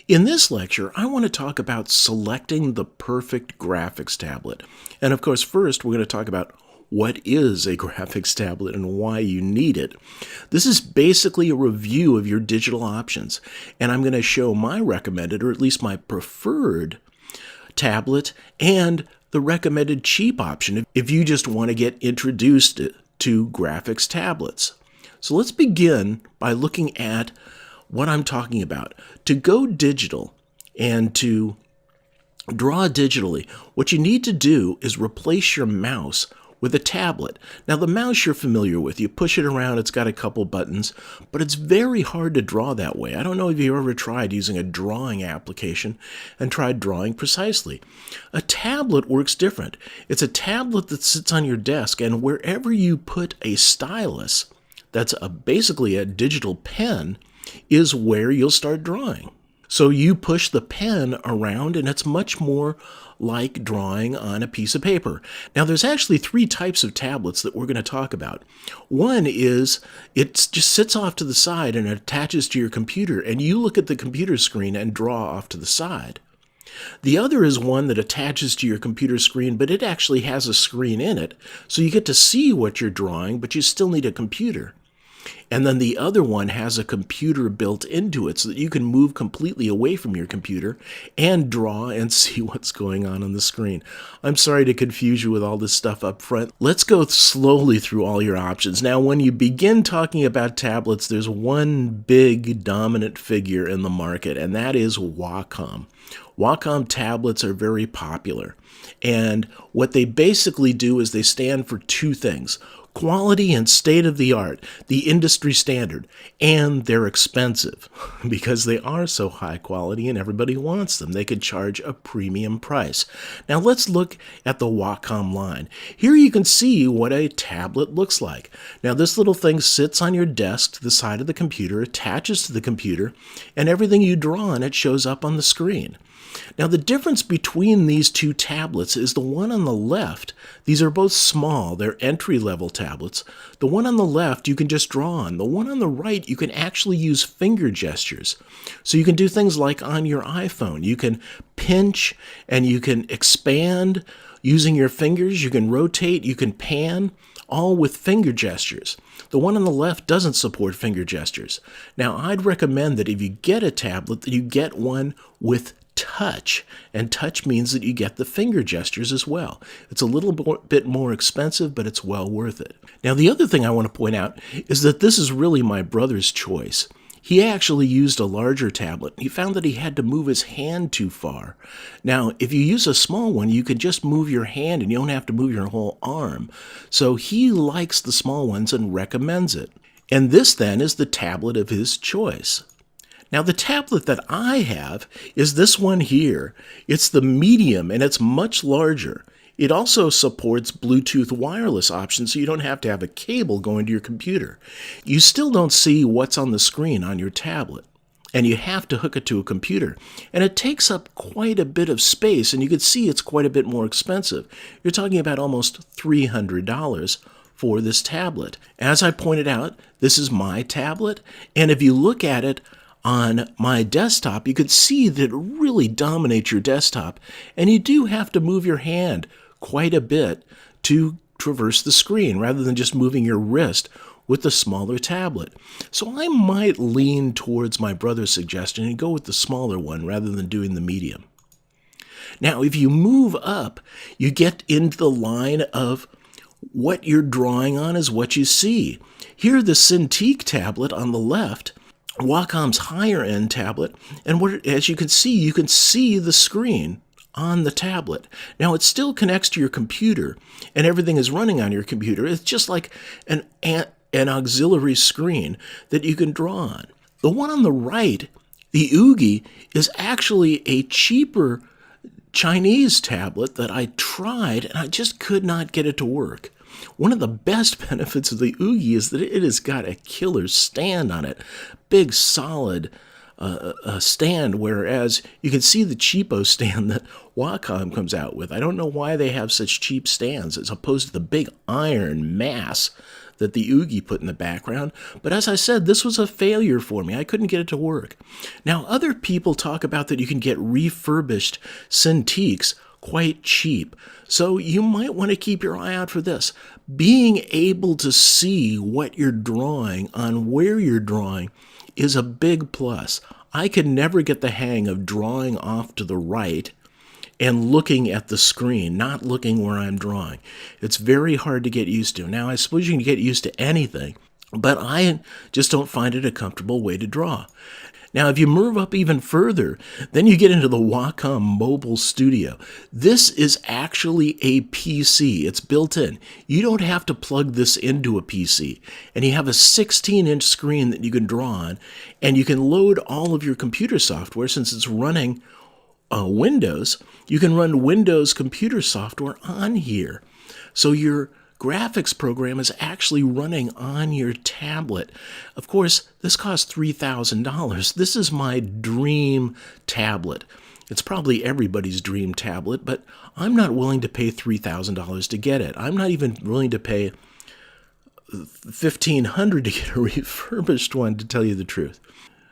In this lecture, I want to talk about selecting the perfect graphics tablet. And of course, first we're going to talk about what is a graphics tablet and why you need it. This is basically a review of your digital options, and I'm going to show my recommended, or at least my preferred, tablet and the recommended cheap option if you just want to get introduced to graphics tablets. So let's begin by looking at what I'm talking about. To go digital and to draw digitally, what you need to do is replace your mouse with a tablet. Now, the mouse you're familiar with. You push it around, it's got a couple buttons, but it's very hard to draw that way. I don't know if you ever tried using a drawing application and tried drawing precisely. A tablet works different. It's a tablet that sits on your desk, and wherever you put a stylus, that's basically a digital pen, is where you'll start drawing. So you push the pen around and it's much more like drawing on a piece of paper. Now there's actually three types of tablets that we're going to talk about. One is it just sits off to the side and it attaches to your computer, and you look at the computer screen and draw off to the side. The other is one that attaches to your computer screen, but it actually has a screen in it, so you get to see what you're drawing, but you still need a computer. And then the other one has a computer built into it so that you can move completely away from your computer and draw and see what's going on the screen. I'm sorry to confuse you with all this stuff up front. Let's go slowly through all your options. Now, when you begin talking about tablets, there's one big dominant figure in the market, and that is Wacom. Wacom tablets are very popular. And what they basically do is they stand for two things: quality and state-of-the-art, the industry standard, and they're expensive because they are so high quality and everybody wants them. They could charge a premium price. Now let's look at the Wacom line. Here you can see what a tablet looks like. Now this little thing sits on your desk to the side of the computer, attaches to the computer, and everything you draw on it shows up on the screen. Now the difference between these two tablets is the one on the left. These are both small, they're entry-level tablets. The one on the left you can just draw on. The one on the right you can actually use finger gestures. So you can do things like on your iPhone. You can pinch and you can expand using your fingers. You can rotate, you can pan, all with finger gestures. The one on the left doesn't support finger gestures. Now I'd recommend that if you get a tablet, that you get one with touch, and touch means that you get the finger gestures as well. It's a little bit more expensive, but it's well worth it. Now the other thing I want to point out is that this is really my brother's choice. He actually used a larger tablet. He found that he had to move his hand too far. Now, if you use a small one, you can just move your hand and you don't have to move your whole arm. So he likes the small ones and recommends it. And this then is the tablet of his choice. Now the tablet that I have is this one here. It's the medium and it's much larger. It also supports Bluetooth wireless options, so you don't have to have a cable going to your computer. You still don't see what's on the screen on your tablet, and you have to hook it to a computer. And it takes up quite a bit of space, and you can see it's quite a bit more expensive. You're talking about almost $300 for this tablet. As I pointed out, this is my tablet, and if you look at it on my desktop, you could see that it really dominates your desktop, and you do have to move your hand quite a bit to traverse the screen rather than just moving your wrist with the smaller tablet. So I might lean towards my brother's suggestion and go with the smaller one rather than doing the medium. Now, if you move up, you get into the line of what you're drawing on is what you see. Here, the Cintiq tablet on the left, Wacom's higher-end tablet, and as you can see the screen on the tablet. Now, it still connects to your computer, and everything is running on your computer. It's just like an auxiliary screen that you can draw on. The one on the right, the Oogie, is actually a cheaper Chinese tablet that I tried, and I just could not get it to work. One of the best benefits of the Oogie is that it has got a killer stand on it. Big, solid a stand, whereas you can see the cheapo stand that Wacom comes out with. I don't know why they have such cheap stands as opposed to the big iron mass that the Oogie put in the background. But as I said, this was a failure for me. I couldn't get it to work. Now, other people talk about that you can get refurbished Cintiqs quite cheap. So you might want to keep your eye out for this. Being able to see what you're drawing on where you're drawing is a big plus. I could never get the hang of drawing off to the right and looking at the screen, not looking where I'm drawing. It's very hard to get used to. Now, I suppose you can get used to anything, but I just don't find it a comfortable way to draw. Now, if you move up even further, then you get into the Wacom Mobile Studio. This is actually a PC. It's built in. You don't have to plug this into a PC. And you have a 16-inch screen that you can draw on, and you can load all of your computer software since it's running Windows. You can run Windows computer software on here. So your graphics program is actually running on your tablet. Of course, this costs $3,000. This is my dream tablet. It's probably everybody's dream tablet, but I'm not willing to pay $3,000 to get it. I'm not even willing to pay $1,500 to get a refurbished one, to tell you the truth.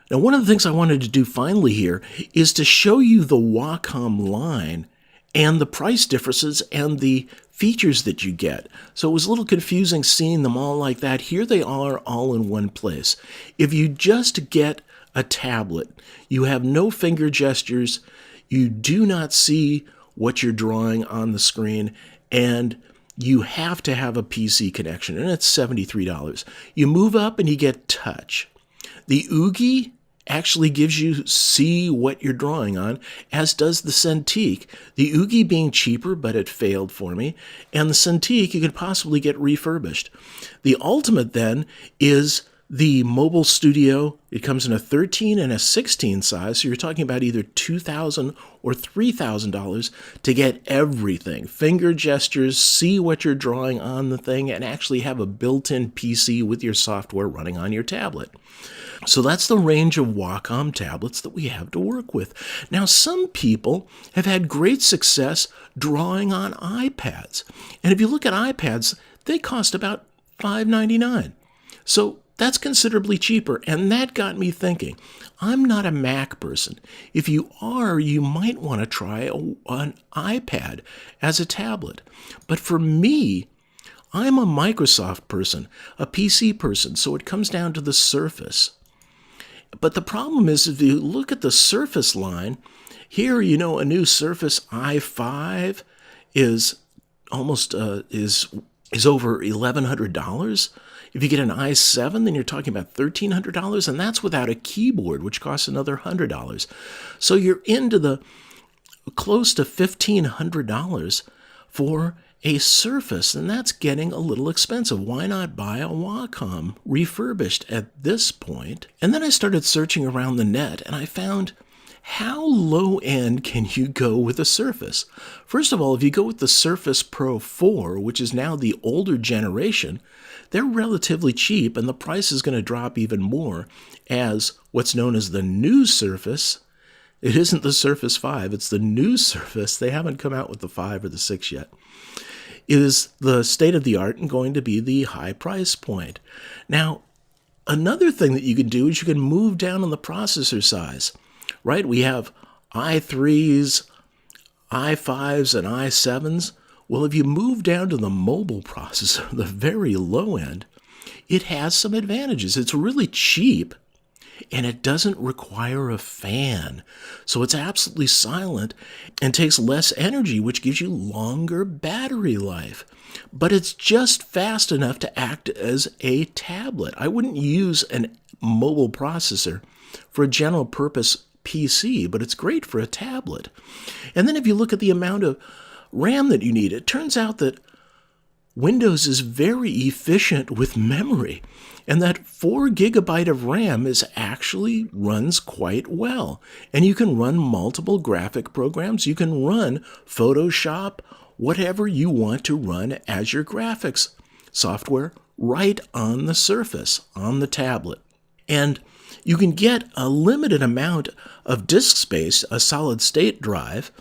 Now, one of the things I wanted to do finally here is to show you the Wacom line and the price differences and the features that you get. So it was a little confusing seeing them all like that. Here they are all in one place. If you just get a tablet, you have no finger gestures, you do not see what you're drawing on the screen, and you have to have a PC connection, and it's $73. You move up and you get touch. The Oogie actually gives you see what you're drawing on, as does the Cintiq. The Oogie being cheaper, but it failed for me, and the Cintiq you could possibly get refurbished. The ultimate then is the Mobile Studio. It comes in a 13 and a 16 size, so you're talking about either $2,000 or $3,000 to get everything. Finger gestures, see what you're drawing on the thing, and actually have a built-in PC with your software running on your tablet. So that's the range of Wacom tablets that we have to work with. Now, some people have had great success drawing on iPads. And if you look at iPads, they cost about $5.99. So that's considerably cheaper, and that got me thinking. I'm not a Mac person. If you are, you might want to try an iPad as a tablet. But for me, I'm a Microsoft person, a PC person, so it comes down to the Surface. But the problem is, if you look at the Surface line, here, a new Surface i5 is almost is over $1,100. If you get an i7, then you're talking about $1,300, and that's without a keyboard, which costs another $100. So you're into the close to $1,500 for a Surface, and that's getting a little expensive. Why not buy a Wacom refurbished at this point? And then I started searching around the net, and I found, how low end can you go with a Surface? First of all, if you go with the Surface Pro 4, which is now the older generation, they're relatively cheap, and the price is going to drop even more as what's known as the new Surface. It isn't the Surface 5, it's the new Surface. They haven't come out with the 5 or the 6 yet. Is the state of the art and going to be the high price point. Now, another thing that you can do is you can move down on the processor size, right? We have i3s, i5s, and i7s. Well, if you move down to the mobile processor, the very low end, it has some advantages. It's really cheap, and it doesn't require a fan. So it's absolutely silent and takes less energy, which gives you longer battery life. But it's just fast enough to act as a tablet. I wouldn't use a mobile processor for a general purpose PC, but it's great for a tablet. And then if you look at the amount of RAM that you need, it turns out that Windows is very efficient with memory, and that 4 GB of RAM actually runs quite well. And you can run multiple graphic programs. You can run Photoshop, whatever you want to run as your graphics software right on the Surface, on the tablet. And You can get a limited amount of disk space, a solid state drive,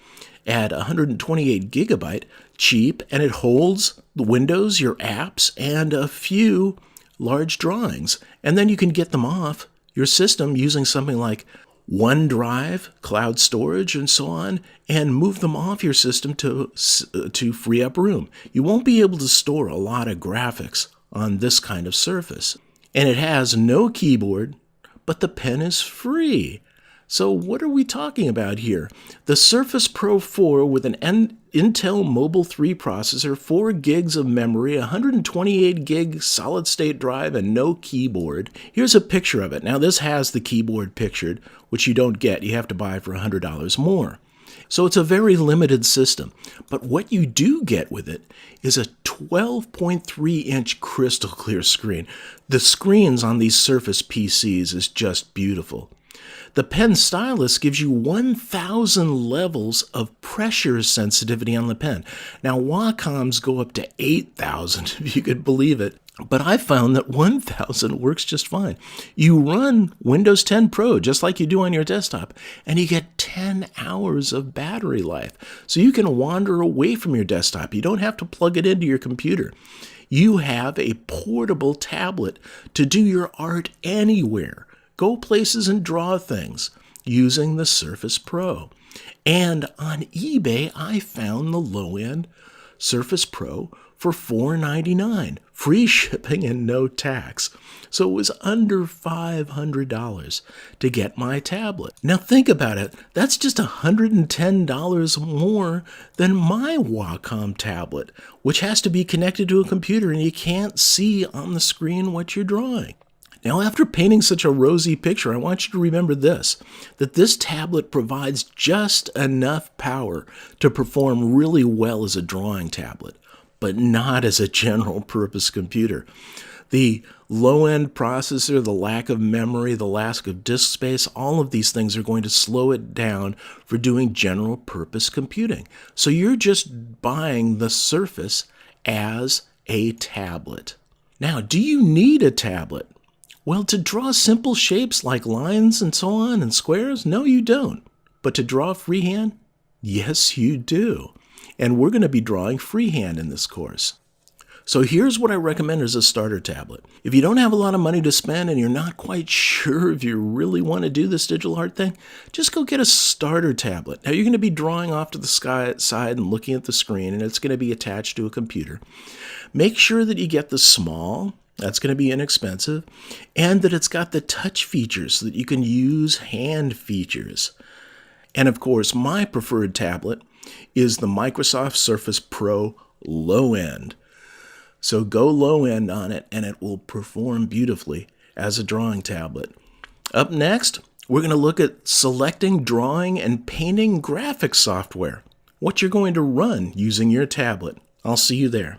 at 128 gigabyte, cheap, and it holds the Windows, your apps, and a few large drawings. And then you can get them off your system using something like OneDrive, cloud storage, and so on, and move them off your system to free up room. You won't be able to store a lot of graphics on this kind of Surface. And it has no keyboard, but the pen is free. So what are we talking about here? The Surface Pro 4 with an Intel Mobile 3 processor, 4 gigs of memory, 128 gig solid state drive, and no keyboard. Here's a picture of it. Now this has the keyboard pictured, which you don't get. You have to buy for $100 more. So it's a very limited system. But what you do get with it is a 12.3-inch crystal clear screen. The screens on these Surface PCs is just beautiful. The pen stylus gives you 1,000 levels of pressure sensitivity on the pen. Now, Wacoms go up to 8,000, if you could believe it. But I found that 1,000 works just fine. You run Windows 10 Pro just like you do on your desktop, and you get 10 hours of battery life. So you can wander away from your desktop. You don't have to plug it into your computer. You have a portable tablet to do your art anywhere. Go places and draw things using the Surface Pro. And on eBay, I found the low-end Surface Pro for $499, free shipping and no tax. So it was under $500 to get my tablet. Now think about it. That's just $110 more than my Wacom tablet, which has to be connected to a computer and you can't see on the screen what you're drawing. Now, after painting such a rosy picture, I want you to remember this, that this tablet provides just enough power to perform really well as a drawing tablet, but not as a general purpose computer. The low-end processor, the lack of memory, the lack of disk space, all of these things are going to slow it down for doing general purpose computing. So you're just buying the Surface as a tablet. Now, do you need a tablet? Well, to draw simple shapes like lines and so on and squares, no, you don't. But to draw freehand, yes, you do. And we're going to be drawing freehand in this course. So here's what I recommend as a starter tablet. If you don't have a lot of money to spend and you're not quite sure if you really want to do this digital art thing, just go get a starter tablet. Now you're going to be drawing off to the side and looking at the screen, and it's going to be attached to a computer. Make sure that you get the small. That's going to be inexpensive, and that it's got the touch features so that you can use hand features. And of course, my preferred tablet is the Microsoft Surface Pro low end. So go low end on it, and it will perform beautifully as a drawing tablet. Up next, we're going to look at selecting, drawing, and painting graphics software, what you're going to run using your tablet. I'll see you there.